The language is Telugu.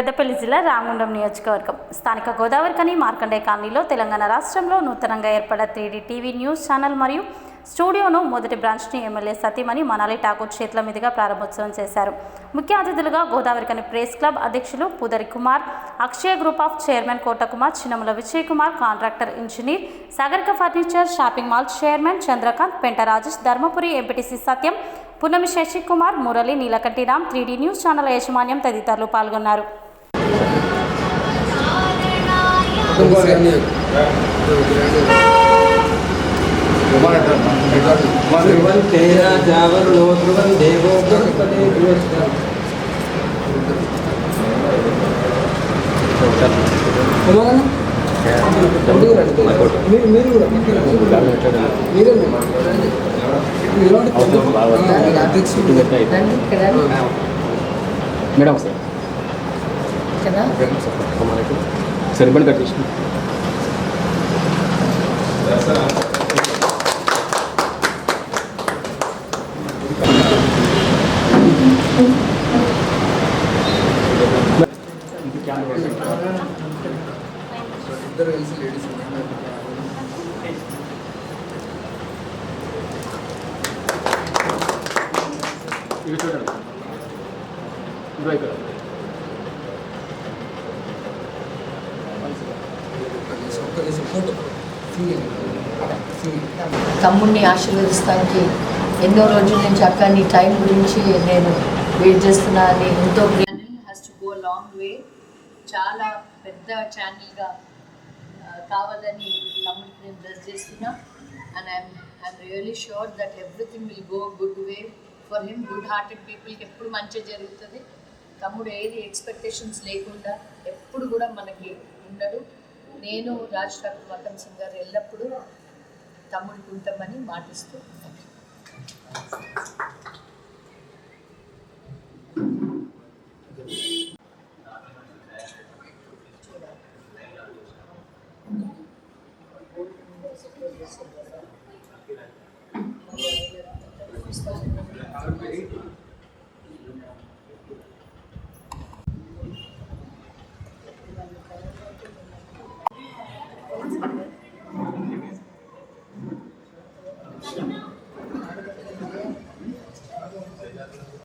పెద్దపల్లి జిల్లా రామగుండం నియోజకవర్గం స్థానిక గోదావరికని మార్కండే కాలనీలో తెలంగాణ రాష్ట్రంలో నూతనంగా ఏర్పడ్డ 3D టీవీ న్యూస్ ఛానల్ మరియు స్టూడియోను మొదటి బ్రాంచ్ని ఎమ్మెల్యే సతీమణి మనాలి ఠాకూర్ చేతుల మీదుగా ప్రారంభోత్సవం చేశారు. ముఖ్య అతిథులుగా గోదావరికని ప్రెస్ క్లబ్ అధ్యక్షులు Pudari Kumar, Akshaya group of chairman Kotakumar, Chinnamula Vijay Kumar, contractor engineer, Sagarika furniture shopping mall chairman Chandrakant, Penta Rajesh, Dharmapuri MPTC Satyam, Punnami Sasikumar, Murali, Neelakanthi Ram, 3D news channel యాజమాన్యం తదితరులు పాల్గొన్నారు. మేడం సార్ సరిపడి కట్టేసి ఇద్దరు కలిసి లేడీస్ ఇవి చూడండి ఇదిగో ఇక్కడ తమ్ముడిని ఆశీర్వదిస్తానికి ఎన్నో రోజుల నుంచి అక్క నీ టైం గురించి నేను వెయిట్ చేస్తున్నా అని ఎంతో has to go long way. చాలా పెద్ద ఛానల్గా కావాలని తమ్ముడికి నేను బ్లెస్ చేస్తున్నా. And I'm really sure that everything will go good way for him. Good hearted పీపుల్కి ఎప్పుడు మంచి జరుగుతుంది. తమ్ముడు ఏది ఎక్స్పెక్టేషన్స్ లేకుండా ఎప్పుడు కూడా మనకి ఉండడు. నేను రాజ్ ఠాకూర్ మతం సింగ్ గారు ఎల్లప్పుడూ తమ్ముడికి ఉంటామని మాటిస్తూ